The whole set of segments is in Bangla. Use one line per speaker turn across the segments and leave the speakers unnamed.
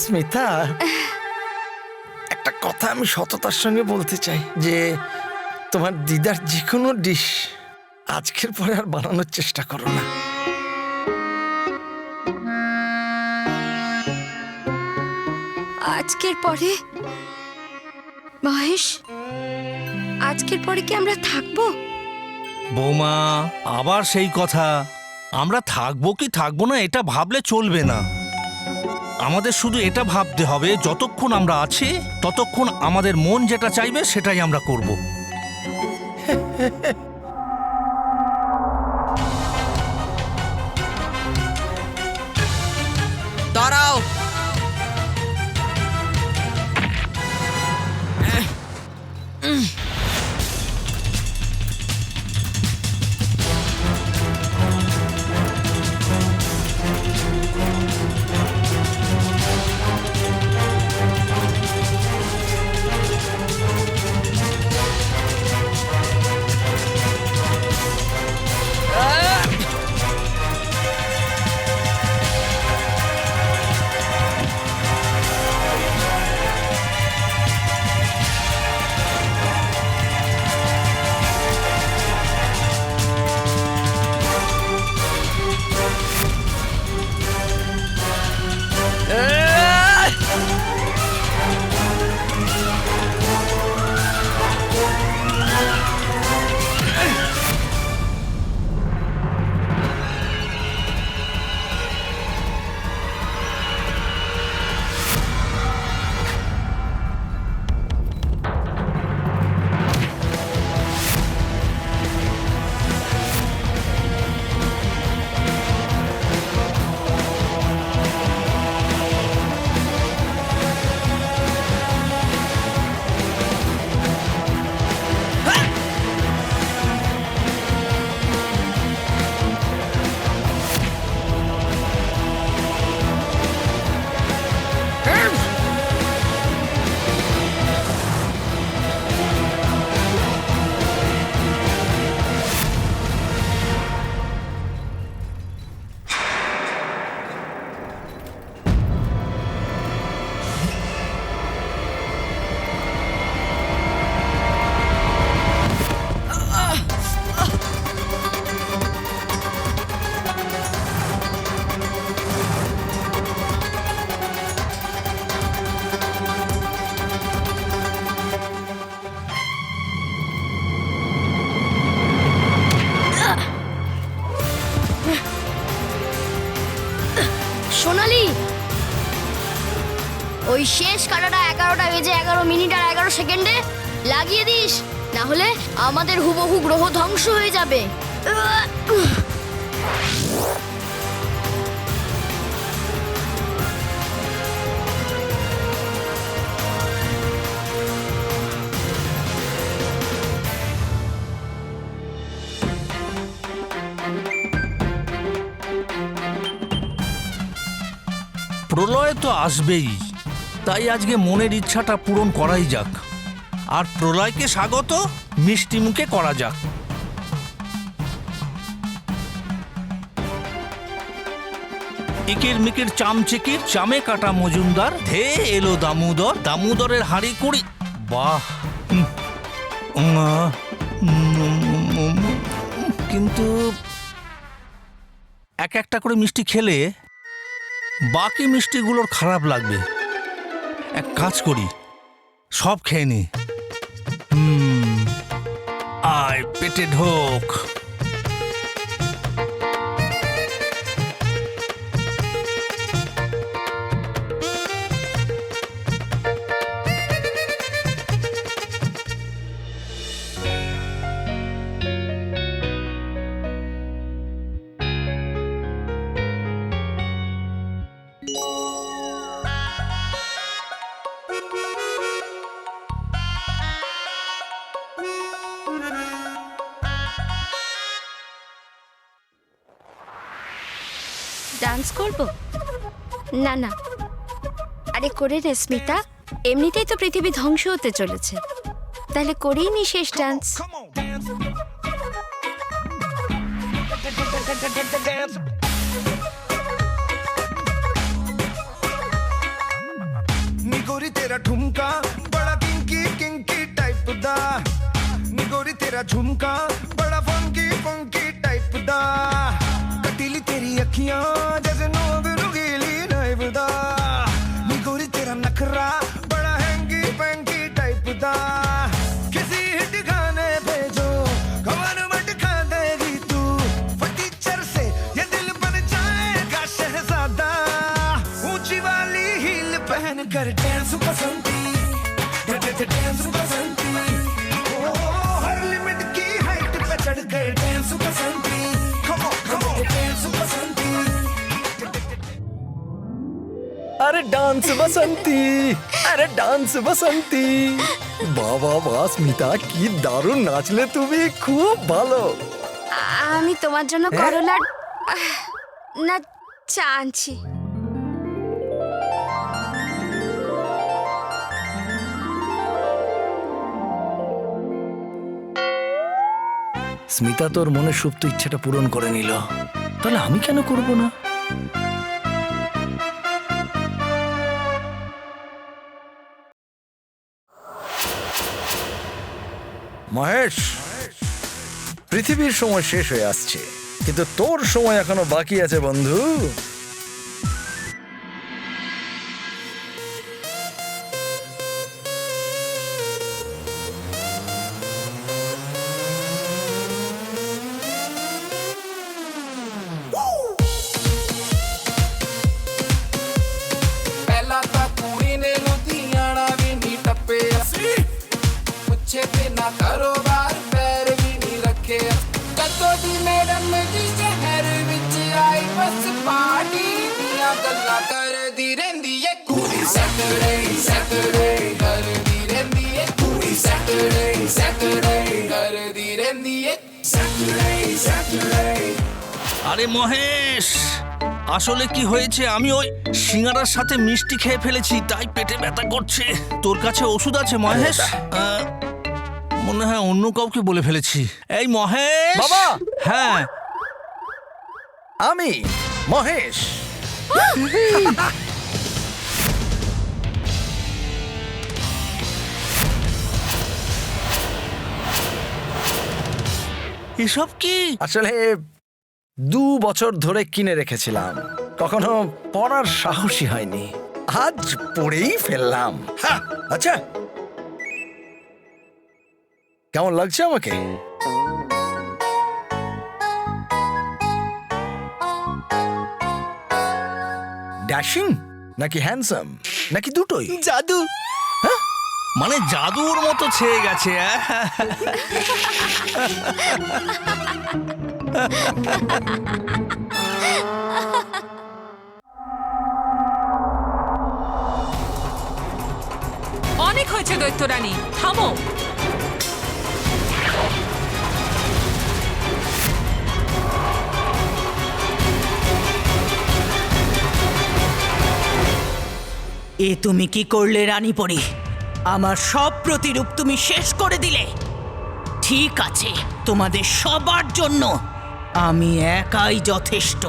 স্মিতা, একটা কথা আমি সততার সঙ্গে বলতে চাই যে তোমার দিদার যে কোনো ডিশ আজকের পরে আর বানানোর চেষ্টা করো না।
আজকের পরে? মহেশ, আজকের পরে কি আমরা থাকবো?
বৌমা, আবার সেই কথা। আমরা থাকবো কি থাকবো না এটা ভাবলে চলবে না। আমাদের শুধু এটা ভাবতে হবে, যতক্ষণ আমরা আছি ততক্ষণ আমাদের মন যেটা চাইবে সেটাই আমরা করব।
দাঁড়াও।
সোনালি, ওই শেষ কাটাটা 11টা বেজে 11 মিনিট আর 11 সেকেন্ডে লাগিয়ে দিস, না হলে আমাদের হুবহু গ্রহ ধ্বংস হয়ে যাবে।
প্রলয় তো আসবেই, তাই আজকে মনের ইচ্ছাটা পূরণ করাই যাক। আর প্রলয়কে স্বাগত মিষ্টি মুখে করা যাক। ইকির মিকির চামচিকির চামে কাটা মজুমদার, ধে এলো দামোদর, দামোদরের হাঁড়ি কুড়ি। বাহ! কিন্তু এক একটা করে মিষ্টি খেলে বাকি মিষ্টিগুলোর খারাপ লাগবে। এক কাজ করি, সব খেয়ে নি। আয় পেটে ঢোক।
ডান্স করব? না না, আরে করে রে স্মিতা, এমনিতেই তো পৃথিবী ধ্বংস হতে চলেছে, তাহলে করেই নি শেষ ডান্স।
ਨੀ ਗੋਰੀ ਤੇਰਾ ਠੁਮਕਾ ਬੜਾ ਕਿੰਕੀ ਕਿੰਕੀ ਟਾਈਪ ਦਾ ਨੀ ਗੋਰੀ ਤੇਰਾ ਝੁਮਕਾ ਬੜਾ ਫੰਕੀ ਫੰਕੀ ਟਾਈਪ ਦਾ ਕਟਿਲੀ ਤੇਰੀ ਅੱਖੀਆਂ ਜੈਸੇ ਨੋਗ ਰੁਗੀਲੀ ਨਾਈਬ ਦਾ ਨੀ ਗੋਰੀ ਤੇਰਾ ਨਖਰਾ ਬੜਾ ਹੈਂਗੀ ਪੈਂਕੀ ਟਾਈਪ ਦਾ ਕਿਸੇ ਹਿੱਟ ਗਾਣੇ ਭੇਜੋ ਖਬਰ ਮਟਕਾ ਦੇਗੀ ਤੂੰ ਫਟੀਚਰ ਸੇ ਇਹ ਦਿਲ ਬਨ ਜਾਏਗਾ शहजादा ऊंची वाली हील पहन कर डांस बसंती डांस बसंती ओ हर लिमिट की हाइट पे चढ़ गए dance Basanti come on dance Basanti
আরে ডান্স বসন্তি, আরে ডান্স বসন্তি। বাবা বাহ স্মিতা, কি দারুণ নাচলে তুমি, খুব ভালো।
আমি তোমার জন্য করলার না চা আনছি।
স্মিতা তোর মনের সুপ্ত ইচ্ছাটা পূরণ করে নিল, তাহলে আমি কেন করব না? মহেশ, পৃথিবীর সময় শেষ হয়ে আসছে, কিন্তু তোর সময় এখনো বাকি আছে বন্ধু।
ਪਹਿਲਾਂ ਤਾਂ ਕੁੜੀ ਨੇ ਲੁਧਿਆਣਾ ਵੀ ਨਹੀਂ ਟੱਪਿਆ ਸੀ ਪੁੱਛੇ ਤੇ ਨਾ ਕਾਰੋਬਾਰ ਪੈਰ ਵੀ ਨਹੀਂ ਰੱਖਿਆ ਕਦੋਂ ਦੀ ਮੈਡਮ ਜੀ ਸ਼ਹਿਰ ਵਿੱਚ ਆਈ ਬਸ ਪਾਰਟੀ ਦੀਆਂ ਗੱਲਾਂ ਕਰਦੀ ਰਹਿੰਦੀ ਏ ਕੁੜੀ ਸੈਟਰਡੇ ਸੈਟਰਡੇ ਕਰਦੀ ਰਹਿੰਦੀ ਏ ਕੁੜੀ ਸੈਟਰਡੇ ਸੈਟਰਡੇ ਕਰਦੀ ਰਹਿੰਦੀ ਏ ਸੈਟਰਡੇ ਸੈਟਰਡੇ।
আরে মহেশ, আসলে কি হয়েছে, আমি ওই সিঙ্গারার সাথে মিষ্টি খেয়ে ফেলেছি, তাই পেটে ব্যথা করছে। তোর কাছে ওষুধ আছে মহেশ? মনে হয় অন্য কাউকে বলে ফেলেছি। এই মহেশ
বাবা!
হ্যাঁ
আমি মহেশ।
এসব কি?
আসলে 2 বছর ধরে কিনে রেখেছিলাম, কখনো পড়ার সাহসী হয়নি, আজ পড়েই ফেললাম। আচ্ছা, কেমন লাগছে আমাকে? ড্যাশিং নাকি হ্যান্ডসাম নাকি দুটোই?
জাদু। মানে জাদুর মতো ছেয়ে গেছে।
অনেক হয়েছে দৈত্যরানী, থামো।
এ তুমি কি করলে রানীপরি? আমার সব প্রতিরূপ তুমি শেষ করে দিলে। ঠিক আছে, তোমাদের সবার জন্য আমি একাই যথেষ্ট।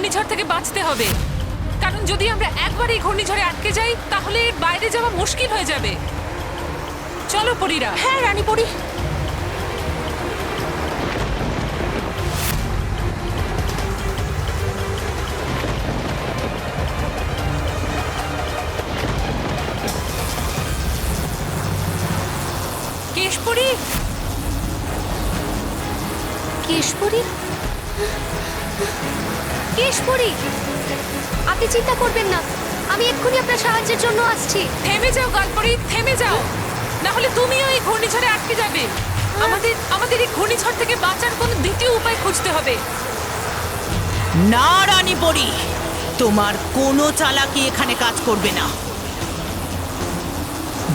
ঘূর্ণিঝড় থেকে বাঁচতে হবে, কারণ যদি আমরা একবার এই ঘূর্ণিঝড়ে আটকে যাই তাহলে এর বাইরে যাওয়া মুশকিল হয়ে যাবে। চলো পরীরা।
হ্যাঁ রানী পরি।
কেশপুরী,
কেশপুরী, কেশপুরী, আপনি চিন্তা করবেন না, আমি এক্ষুনি আপনার সাহায্যের জন্য আসছি।
থেমে যাও গল্পরি, থেমে যাও, না হলে তুমিও এই ঘূর্ণিঝড়ে আটকে যাবে। আমাদের এই ঘূর্ণিঝড় থেকে বাঁচার কোনো দ্বিতীয় উপায় খুঁজতে হবে।
না রানী পরি, তোমার কোনো চালাকি এখানে কাজ করবে না।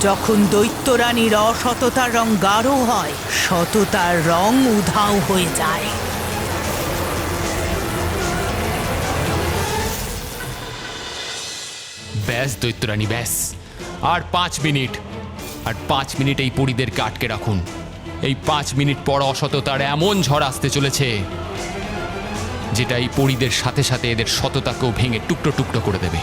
যখন দৈত্য রানীর অসততার রং গাঢ় হয়, সততার রং উধাও হয়ে যায়।
ব্যাস দৈত্যরানী ব্যাস, আর 5 মিনিট, আর 5 মিনিট এই পরীদেরকে আটকে রাখুন। এই 5 মিনিট পর অসততার এমন ঝড় আসতে চলেছে যেটা এই পরীদের সাথে সাথে এদের সততাকেও ভেঙে টুকরো টুকরো করে দেবে।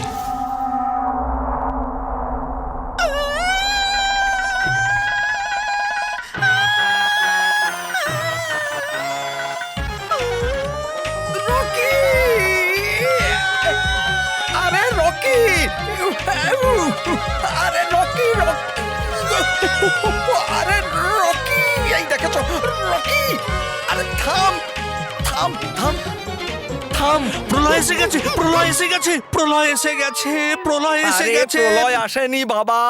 রকি! আরে রকি! আরে রকি, আরে রকি! এই দেখেছো রকি! আরে থাম থাম থাম থাম!
প্রলয় এসে গেছে, প্রলয় এসে গেছে, প্রলয় এসে গেছে, প্রলয় এসে
আরে
গেছে।
প্রলয় আসেনি বাবা,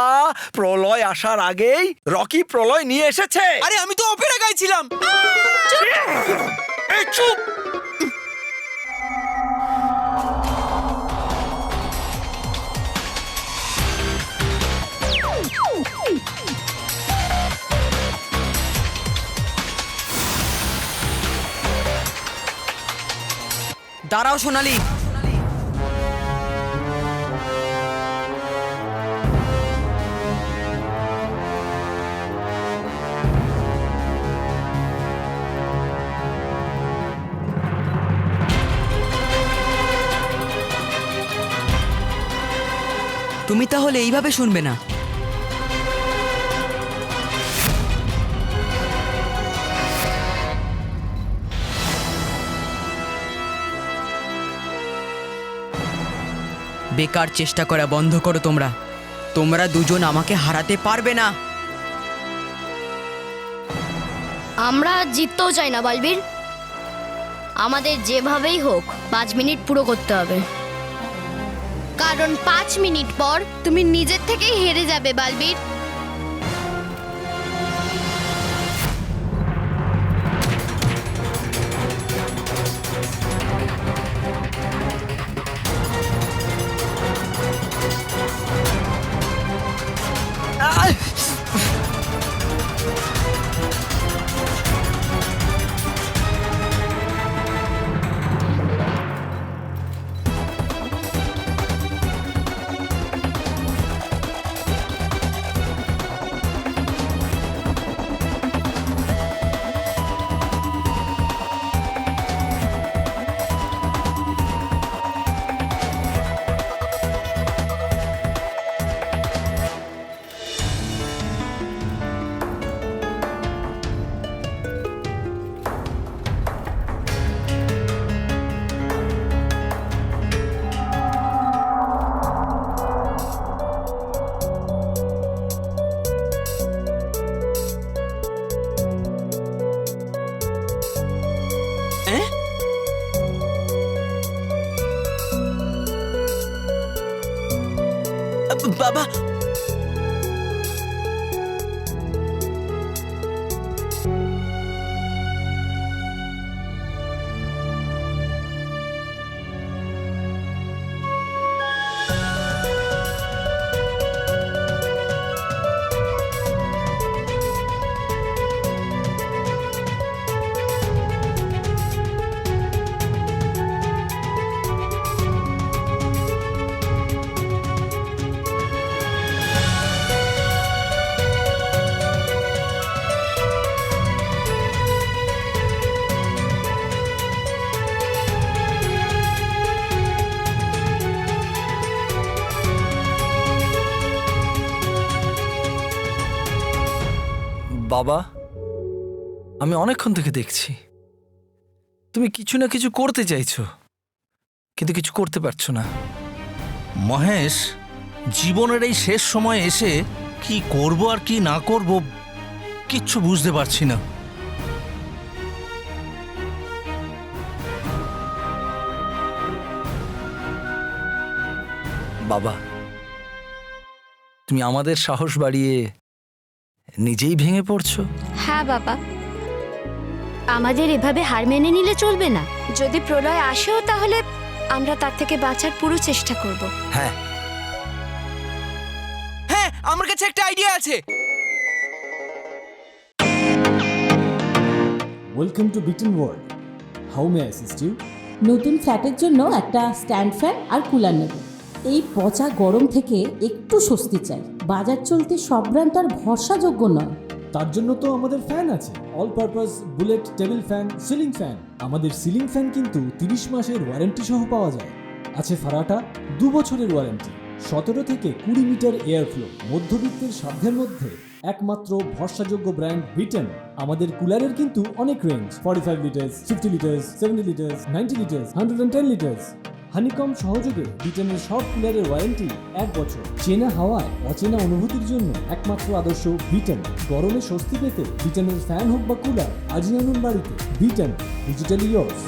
প্রলয় আসার আগেই রকি প্রলয় নিয়ে এসেছে।
আরে আমি তো অপেরা গাইছিলাম।
এই চুপ!
দাঁড়াও সোনালি। তুমি তাহলে এইভাবে শুনবে না? বেকার চেষ্টা করা বন্ধ করো তোমরা। তোমরা দুজন আমাকে হারাতে পারবে না।
আমরা জিততেও চাই না বলবীর, আমাদের যেভাবেই হোক 5 মিনিট পুরো করতে হবে, কারণ 5 মিনিট পর তুমি নিজের থেকেই হেরে যাবে বলবীর।
বাবা,
বাবা, আমি অনেকক্ষণ থেকে দেখছি তুমি কিছু না কিছু করতে চাইছো, কিন্তু কিছু করতে পারছো না।
মহেশ, জীবনের এই শেষ সময় এসে কি করব আর কি না করব কিচ্ছু বুঝতে পারছি না।
বাবা, তুমি আমাদের সাহস বাড়িয়ে নিজেই ভেঙে পড়ছো।
হ্যাঁ বাবা, আমাদের এভাবে হার মেনে নিলে চলবে না। যদি প্রলয় আসেও তাহলে আমরা তার থেকে বাঁচার পুরো চেষ্টা করব।
হ্যাঁ,
হ্যাঁ, আমার কাছে একটা আইডিয়া আছে।
Welcome to beaten world. How may assist you?
নতুন ফ্ল্যাটের জন্য একটা স্ট্যান্ড ফ্যান আর কুলার নেব। এই পচা গরম থেকে একটু স্বস্তি চাই। বাজার চলতে সব ব্র্যান্ড আর ভরসাযোগ্য নয়।
তার জন্য তো আমাদের ফ্যান আছে, all purpose bullet table fan, ceiling fan. আমাদের সিলিং ফ্যান কিন্তু 30 মাসের ওয়ারেন্টি সহ পাওয়া যায়। আছে ফারাটা 2 বছরের ওয়ারেন্টি, 17 থেকে 20 মিটার এয়ার ফ্লো। মধ্যবিত্তের সাধ্যের মধ্যে একমাত্র ভরসাযোগ্য ব্র্যান্ড বিটেন। আমাদের কুলারের কিন্তু অনেক range, 45 litres, 50 litres, 70 litres, 90 litres, 110 litres. Honeycomb সহযোগে বিটেনের সব কুলারের ওয়ারেন্টি 1 বছর। চেনা হাওয়ায় অচেনা অনুভূতির জন্য একমাত্র আদর্শ বিটেন। গরমে স্বস্তি পেতে বিটেনের ফ্যান হোক বা কুলার, আজই আনুন বাড়িতে। Beaten, digitally years.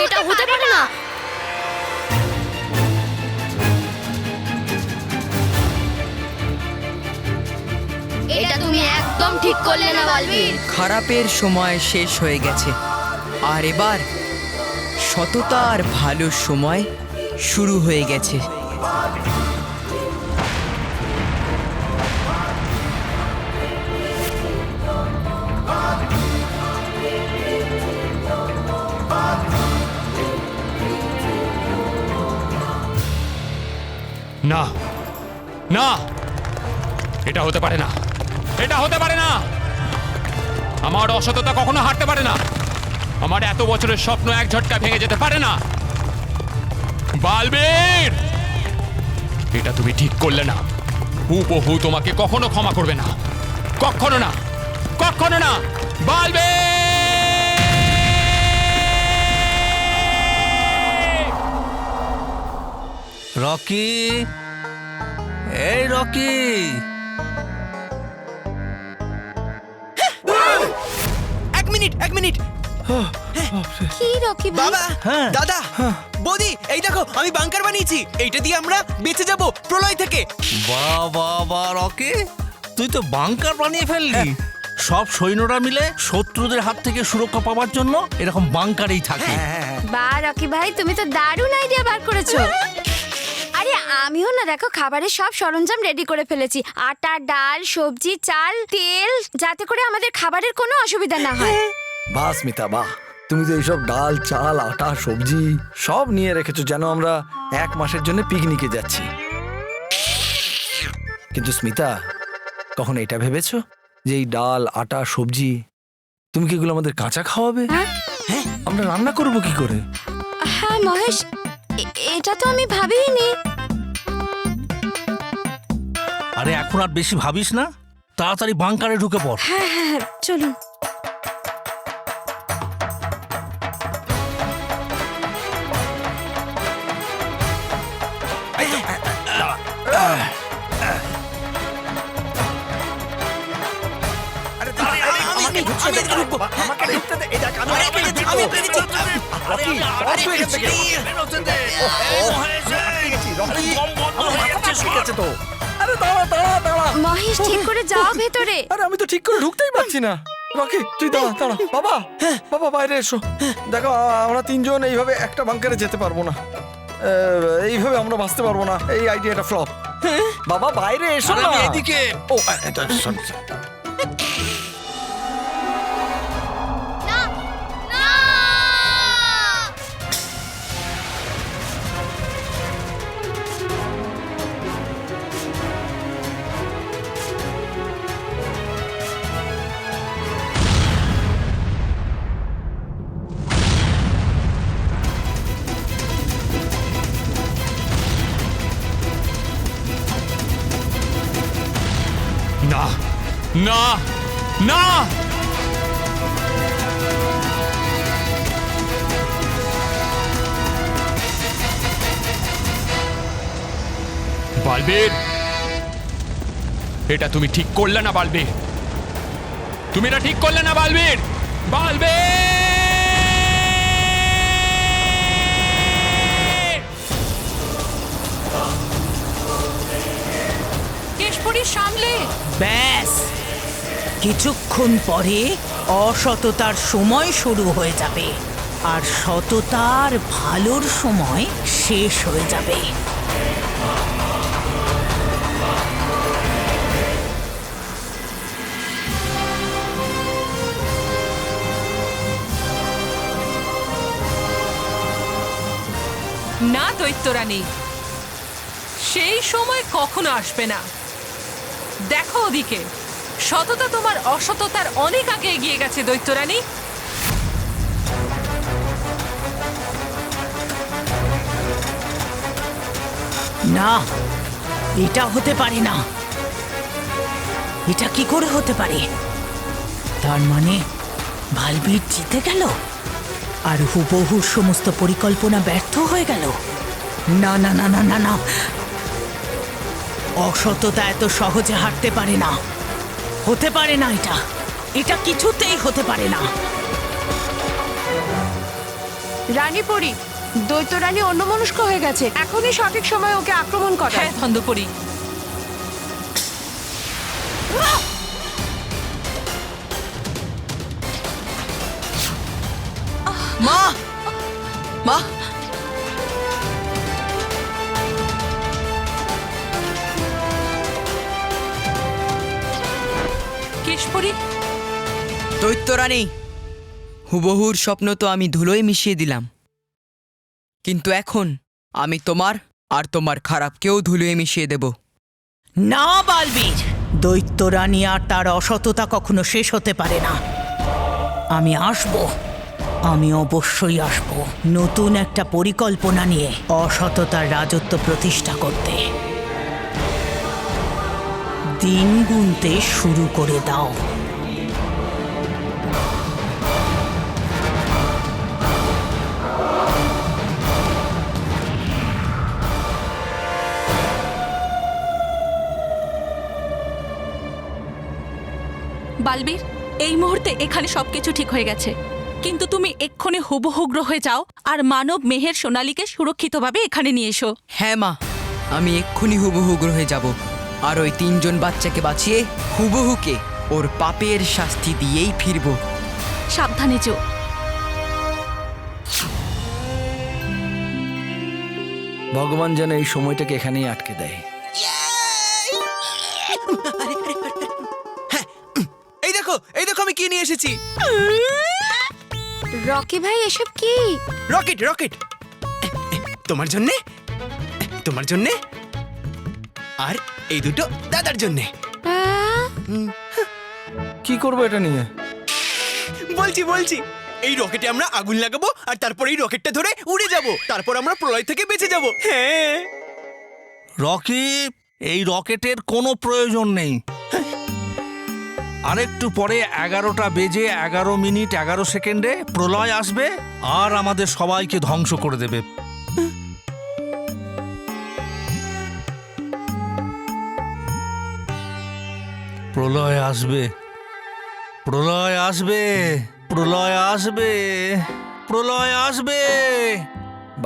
এটা হতে পারে না। এটা তুমি একদম ঠিক করলে না বালবীর।
খারাপের সময় শেষ হয়ে গেছে, আর এবার সততা আর ভালো সময় শুরু হয়ে গেছে।
না, না, এটা হতে পারে না, এটা হতে পারে না। আমার অসততা কখনো হারতে পারে না। আমার এত বছরের স্বপ্ন এক ঝটকা ভেঙে যেতে পারে না। বালবীর, এটা তুমি ঠিক করলে না। হুবহু তোমাকে কখনো ক্ষমা করবে না, কখনো না, কখনো না। বালবীর,
রকি, এই রকি,
এক মিনিট।
কি রকি ভাই?
বাবা,
হ্যাঁ।
দাদা, বৌদি, এই দেখো আমি বাংকার বানিয়েছি। এইটা দিয়ে আমরা বেঁচে যাব প্রলয় থেকে।
বাহ বাহ বাহ রকি, তুই তো বাংকার বানিয়ে ফেললি। সব সৈন্যরা মিলে শত্রুদের হাত থেকে সুরক্ষা পাওয়ার জন্য এরকম বাংকারেই থাকে।
বা রকি ভাই, তুমি তো দারুণ আইডিয়া বার করেছো। আরে আমিও না দেখো খাবারের সব সরঞ্জাম রেডি করে ফেলেছি, আটা, ডাল, সবজি, চাল, তেল, যাতে করে আমাদের খাবারের কোনো অসুবিধা না হয়।
বাহ স্মিতা, বাহ, তুমি তো এইসব ডাল, চাল, আটা, সবজি সব নিয়ে রেখেছো যেন আমরা 1 মাসের জন্য পিকনিকে যাচ্ছি। কিন্তু স্মিতা, কখন এটা ভেবেছো যে এই ডাল, আটা, সবজি তুমি কি এগুলো আমাদের কাঁচা খাওয়াবে?
হ্যাঁ?
আমরা রান্না করব কি করে?
হ্যাঁ মহেশ, এটা তো আমি ভাবিনি।
আরে এখন আর বেশি ভাবিস না, তাড়াতাড়ি বাংকারে ঢুকে পড়।
হ্যাঁ হ্যাঁ হ্যাঁ, চলুন। মহেশ, ঠিক করে যাও ভেতরে।
আরে আমি তো ঠিক করে ঢুকতেই পারছি না। রকি তুই দাঁড়া দাঁড়া। বাবা, বাবা বাইরে এসো। দেখো আমরা তিনজন এইভাবে একটা বাংকারে যেতে পারবো না, এইভাবে আমরা বাঁচতে পারবো না। এই আইডিয়াটা ফ্লপ। বাবা বাইরে এসো না।
এদিকে।
ও এটা শোন।
না না,
না না না, বালবীর, এটা তুমি ঠিক করলে না বালবীর, তুমি এটা ঠিক করলে না বালবীর। বালবীর,
কেশপুরী সামলে।
ব্যাস, কিছুক্ষণ পরে অসততার সময় শুরু হয়ে যাবে, আর সততার ভালোর সময় শেষ হয়ে যাবে।
না দৈত্যরানী, সেই সময় কখনো আসবে না। দেখো ওদিকে, সততা তোমার অসততার অনেক আগে এগিয়ে গেছে দৈত্যরানী।
না, এটা হতে পারে না। এটা কি করে হতে পারে? তার মানে বালবীর জিতে গেল আর হুবহু সমস্ত পরিকল্পনা ব্যর্থ হয়ে গেল। না না না না না না, অসততা এত সহজে হারতে পারে না। হতে পারে না, এটা এটা কিছুতেই হতে পারে না।
রানীপুরী, দৈত্যরানী অন্যমনস্ক হয়ে গেছে। এখনই সঠিক সময় ওকে আক্রমণ করা।
হ্যাঁ ধন্দপুরী,
মা, মা,
কেশপুরী,
দৈত্যরানী, হুবহুর স্বপ্ন তো আমি ধুলোয় মিশিয়ে দিলাম, কিন্তু এখন আমি তোমার আর তোমার খারাপকেও ধুলোয় মিশিয়ে দেব।
না বালবীর, দৈত্যরানী আর তার অসততা কখনো শেষ হতে পারে না। আমি আসব, আমি অবশ্যই আসব নতুন একটা পরিকল্পনা নিয়ে অসততার রাজত্ব প্রতিষ্ঠা করতে। দিন গুনতে শুরু করে দাও।
বালবীর, এই মুহূর্তে এখানে সবকিছু ঠিক হয়ে গেছে, কিন্তু তুমি এক্ষুনি হুবহু গ্রহে যাও আর মানব মেহের সোনালীকে সুরক্ষিতভাবে এখানে নিয়ে এসো।
হ্যাঁ মা, আমি এক্ষুনি হুবহু গ্রহে যাব আর ওই তিনজন বাচ্চাকে বাঁচিয়ে হুবহুকে ওর পাপের শাস্তি দিয়েই ফিরব।
সাবধানে যেও।
ভগবান যেন এই সময়টাকে এখানেই আটকে দেয়।
এই দেখো আমি কি নিয়ে এসেছি।
রকি ভাই এসব কি?
রকেট, রকেট, তোমার জন্যে, তোমার জন্যে, আর এই দুটো দাদার জন্যে।
আহ,
কি করবো এটা নিয়ে?
বলছি বলছি,
এই রকেটে আমরা আগুন লাগাবো আর তারপর এই রকেটটা ধরে উড়ে যাব, তারপর আমরা প্রলয় থেকে বেঁচে যাব। হ্যাঁ
রকি, এই রকেটের কোনো প্রয়োজন নেই। আরেকটু পরে 11টা বেজে 11 মিনিট 11 সেকেন্ডে প্রলয় আসবে আর আমাদের সবাইকে ধ্বংস করে দেবে। প্রলয় আসবে, প্রলয় আসবে, প্রলয় আসবে, প্রলয় আসবে।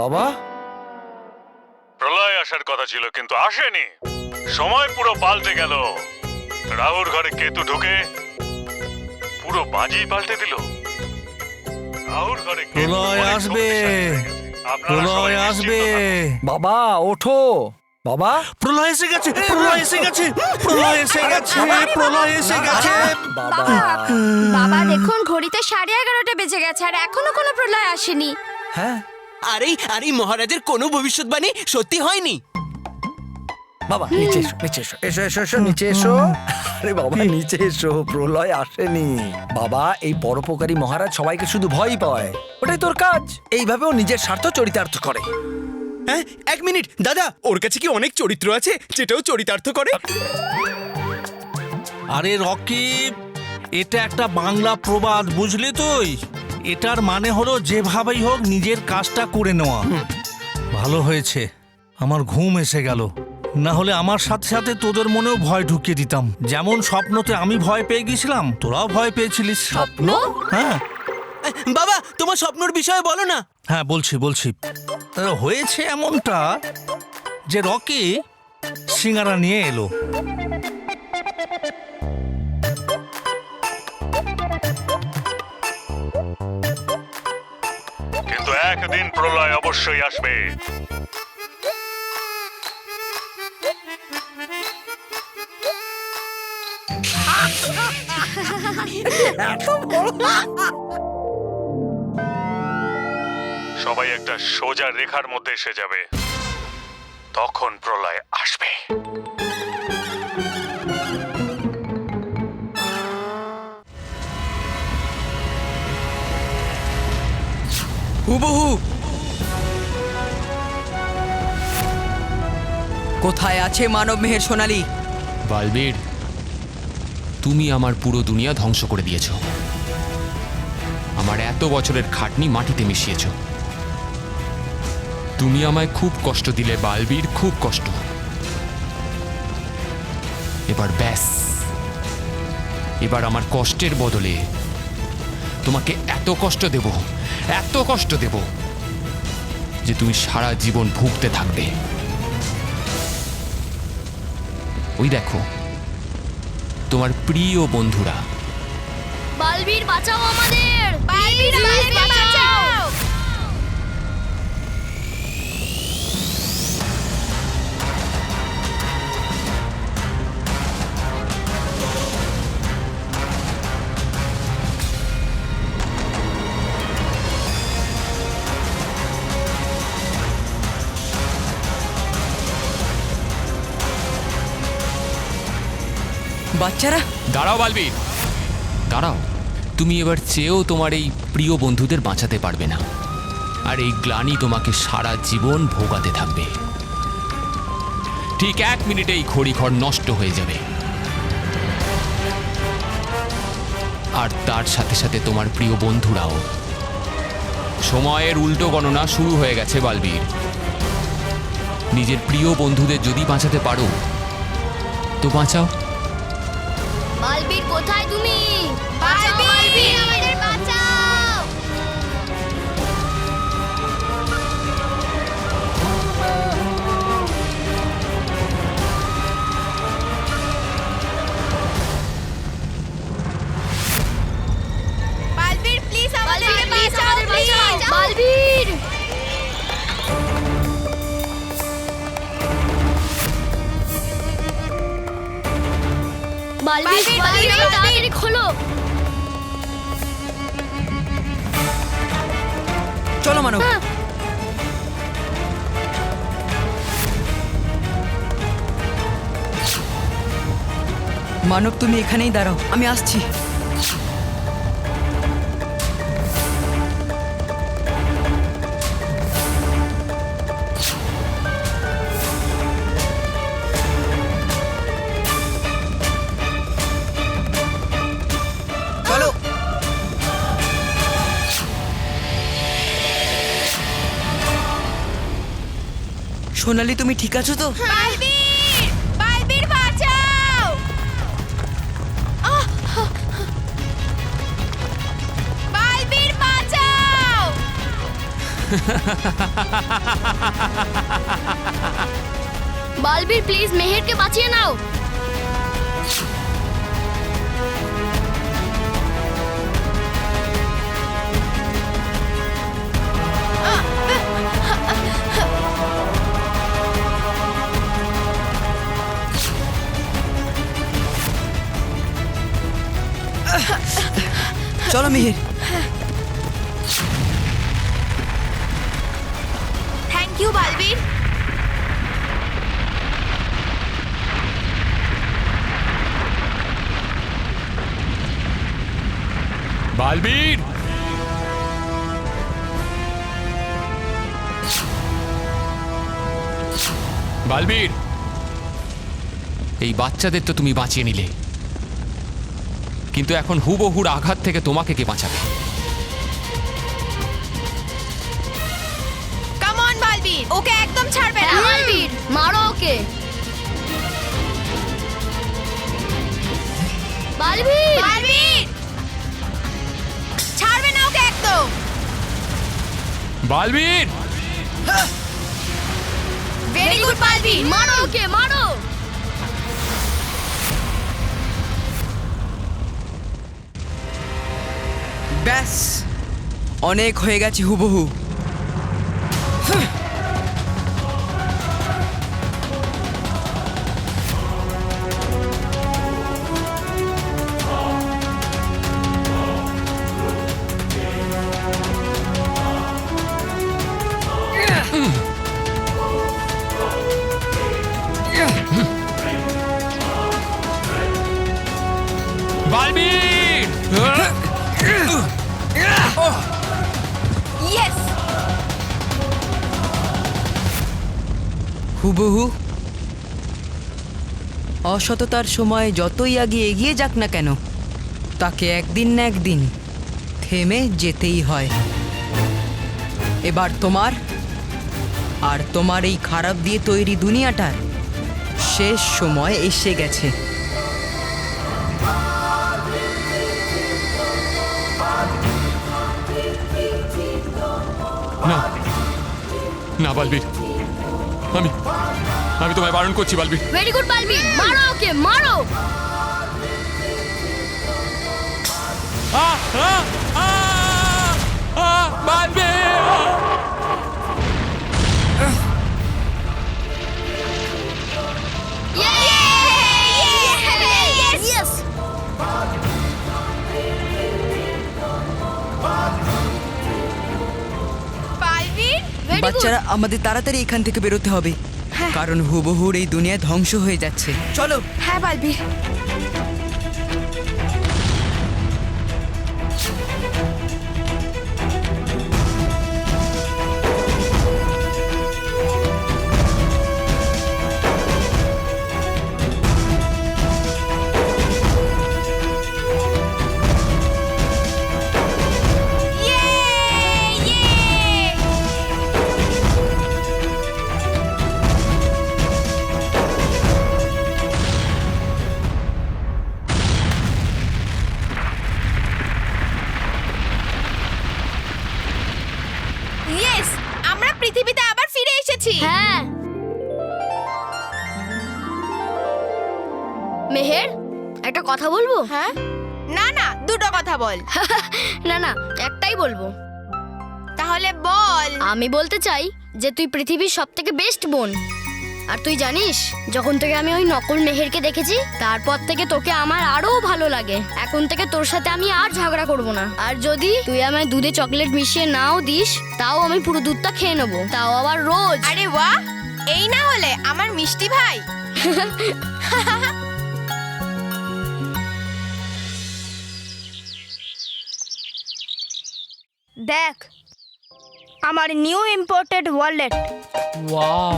বাবা,
প্রলয় আসার কথা ছিল কিন্তু আসেনি। সময় পুরো পাল্টে গেল। রাহুর ঘরে কেতু ঢুকে পুরো বাজি পাল্টে দিল। রাহুর ঘরে কেতু
প্রলয়
অনেক
আসবে,
শক্তিশালী হয়ে গেছে। আপনারা সবাই
প্রলয়
নিশ্চিন্ত
আসবে।
থাকুন।
বাবা ওঠো। বাবা,
প্রলয় এসে গেছে, প্রলয় এসে গেছে, প্রলয় এসে গেছে, প্রলয় এসে গেছে।
বাবা,
বাবা দেখুন, ঘড়িতে 11:30 বেজে গেছে আর এখনো কোনো প্রলয় আসেনি।
হ্যাঁ
আরে আরে মহারাজের কোনো ভবিষ্যৎবাণী সত্যি হয়নি।
বাবা নিচে এসো, নিচে এসো, এসো এসো এসো, নিচে এসো। আরে বাবা নিচে এসো, প্রলয় আসেনি। বাবা, এই পরোপকারী মহারাজ সবাইকে শুধু ভয়ই পায়, ওটাই তোর কাজ। এইভাবেও নিজের স্বার্থ চরিতার্থ করে।
হ্যাঁ, 1 মিনিট দাদা, ওর কাছে কি অনেক চরিত্র আছে যেটাও চরিতার্থ করে?
আরে রকি, এটা একটা বাংলা প্রবাদ, বুঝলি তুই? এটার মানে হলো যেভাবেই হোক নিজের কাজটা করে নেওয়া। ভালো হয়েছে আমার ঘুম এসে গেল, না হলে আমার সাথে সাথে তোদের মনেও ভয় ঢুকিয়ে দিতাম। যেমন স্বপ্নতে আমি ভয় পেয়ে গেছিলাম, তোরাও ভয় পেয়েছিলিস।
স্বপ্ন?
হ্যাঁ
বাবা, তোমার স্বপ্নর বিষয়ে বলো না।
হ্যাঁ বলছি বলছি। হয়েছে এমনটা যে রকি সিঙ্গারা নিয়ে এলো।
কিন্তু একদিন প্রলয় অবশ্যই আসবে। সবাই একটা সোজা রেখার মধ্যে এসে যাবে, তখন প্রলয় আসবে।
হুবহু। কোথায় আছে মানব মেহের সোনালী?
বালবীর, তুমি আমার পুরো দুনিয়া ধ্বংস করে দিয়েছ। আমার এত বছরের খাটনি মাটিতে মিশিয়েছ। তুমি আমায় খুব কষ্ট দিলে বালবীর, খুব কষ্ট। এবার ব্যাস, এবার আমার কষ্টের বদলে তোমাকে এত কষ্ট দেব, এত কষ্ট দেব যে তুমি সারা জীবন ভুগতে থাকবে। ওই দেখো তোমার প্রিয় বন্ধুরা।
বালবীর বাঁচাও আমাদের, বালবীর বাঁচাও।
বাচ্চারা,
দাঁড়াও বালবীর, দাঁড়াও। তুমি এবার চেয়েও তোমার এই প্রিয় বন্ধুদের বাঁচাতে পারবে না, আর এই গ্লানি তোমাকে সারা জীবন ভোগাতে থাকবে। ঠিক 1 মিনিটেই ঘড়িঘর নষ্ট হয়ে যাবে, আর তার সাথে সাথে তোমার প্রিয় বন্ধুরাও। সময়ের উল্টো গণনা শুরু হয়ে গেছে বালবীর। নিজের প্রিয় বন্ধুদের যদি বাঁচাতে পারো তো বাঁচাও।
বালবীর কোথায় তুমি? বালবীর আমাদের বাঁচাও। বালবীর প্লিজ আমাদের বাঁচাও, বালবীর। বালবীর তাড়াতাড়ি খোলো।
চলো মানব। মানব, তুমি এখানেই দাঁড়াও, আমি আসছি। সোনালি, তুমি ঠিক আছো তো?
বালবীর! বালবীর বাঁচাও! বালবীর বাঁচাও!
বালবীর প্লিজ মেহেরকে বাঁচিয়ে নাও।
চলো মিহির।
Thank you Balbir.
বালবীর! বালবীর, এই বাচ্চাদের তো তুমি বাঁচিয়ে নিলে, কিন্তু এখন হুবহুর আঘাত থেকে তোমাকে কে বাঁচাবে?
কাম অন বালবীর, ওকে একদম ছাড়বে না।
বালবীর মারো ওকে। বালবীর!
বালবীর! ছাড়বে না ওকে একদম।
বালবীর!
ভেরি গুড বালবীর,
মারো ওকে, মারো।
ব্যাস, অনেক হয়ে গেছে হুবহু।
বালবীর!
ইয়েস!
হুবহু, অসততার সময় যতই আগে এগিয়ে যাক না কেন, তাকে একদিন না একদিন থেমে যেতেই হয়। এবার তোমার আর তোমার এই খারাপ দিয়ে তৈরি দুনিয়াটার শেষ সময় এসে গেছে।
না না বালবীর, আমি তোমায় বারণ করছি বালবীর।
ভেরি গুড বালবীর, মারো ওকে, মারো।
বালবীর!
ইয়েস!
বালবীর!
বাচ্চারা, আমাদের তাড়াতাড়ি এখান থেকে বেরোতে হবে, কারণ হুবহুর এই দুনিয়া ধ্বংস হয়ে যাচ্ছে। চলো।
হ্যাঁ বালবীর। ইয়েস! আমরা পৃথিবীতে আবার ফিরে এসেছি।
হ্যাঁ। মেহের, একটা কথা বলবো?
হ্যাঁ? না না, দুটো কথা বল।
না না, একটাই বলবো।
তাহলে বল।
আমি বলতে চাই যে তুই পৃথিবীর সবথেকে বেস্ট বোন। আর তুই জানিস, যখন থেকে আমি ওই নকল মেহেরকে দেখেছি, তারপর থেকে তোকে আমার আরো ভালো লাগে। এখন থেকে তোর সাথে আমি আর ঝগড়া করব না। আর যদি তুই আমায় দুধে চকলেট মিশিয়ে নাও দিস, তাও আমি পুরো দুধটা খেয়ে নেবো, তাও আবার রোজ।
আরে বাহ! এই না হলে আমার মিষ্টি ভাই।
দেখ, আমার নিউ ইম্পোর্টেড ওয়ালেট।
ওয়াও,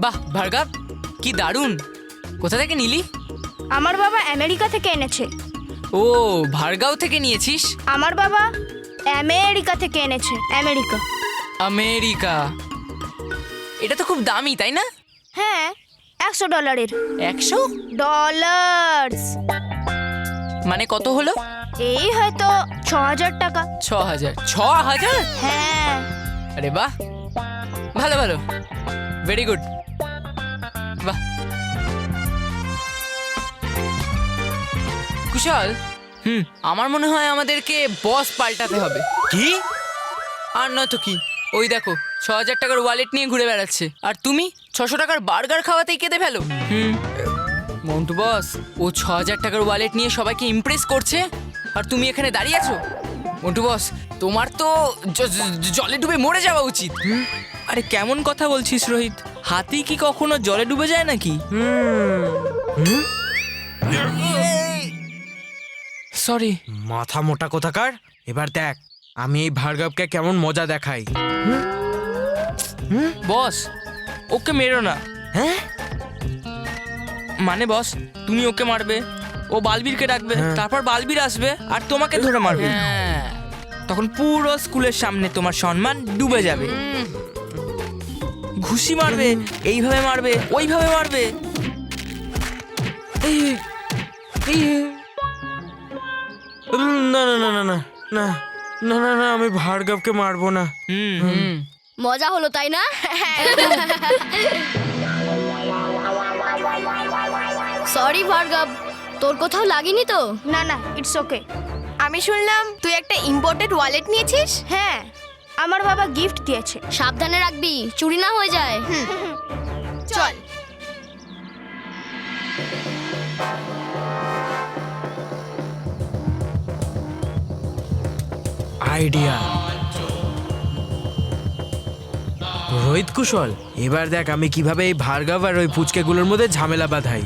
বাহ ভার্গব, কি দারুণ! কোথা থেকে নিলি?
আমার বাবা আমেরিকা থেকে এনেছে।
ও, ভার্গাও থেকে নিয়েছিস?
আমার বাবা আমেরিকা থেকে এনেছে। আমেরিকা।
আমেরিকা, এটা তো খুব দামি তাই না?
হ্যাঁ, $100
$100 মানে কত হলো?
এই হয়তো 6,000 টাকা।
6,000?
হ্যাঁ।
আরে বাহ, ভালো ভালো, ভেরি গুড, বাহ। কুশল, আমার মনে হয় আমাদেরকে বস পাল্টাতে হবে।
কি?
আর নয়তো কি, ওই দেখো 6,000 টাকার ওয়ালেট নিয়ে ঘুরে বেড়াচ্ছে, আর তুমি 600 টাকার বার্গার খাওয়াতেই কেঁদে ফেলো। মন্টু বস, ও 6,000 টাকার ওয়ালেট নিয়ে সবাইকে ইমপ্রেস করছে, আর তুমি এখানে দাঁড়িয়ে আছো। মন্টু বস, তোমার তো জলে ডুবে মরে যাওয়া উচিত।
আরে কেমন কথা বলছিস রোহিত? হাতি কি কখনো জলে ডুবে যায় নাকি?
সরি।
মাথা মোটা কোথাকার। এবার দেখ আমি এই ভার্গবকে কেমন মজা দেখাই।
বস, ওকে মেরো না।
হ্যাঁ,
মানে বস, তুমি ওকে মারবে, ও বালবীরকে ডাকবে, তারপর বালবীর আসবে আর তোমাকে ধরে মারবে। তখন পুরো স্কুলের সামনে তোমার সম্মান ডুবে যাবে। ঘুষি মারবে, এইভাবে মারবে, ওইভাবে মারবে।
না না না না না না না না না, আমি ভার্গবকে মারবো না।
মজা হলো তাই না? সরি ভার্গব, তোর কোথাও লাগেনি তো?
না না, ইটস ওকে। আমি শুনলাম তুই একটা ইম্পোর্টেড ওয়ালেট নিয়েছিস। হ্যাঁ, আমার বাবা গিফট দিয়েছে।
সাবধানে রাখবি, চুরি না হয়ে যায়।
চল।
আইডিয়া। রোহিত কুশল, এবার দেখ আমি কিভাবে এই ভার্গব আর ওই পুচকেগুলোর মধ্যে ঝামেলা বাঁধাই।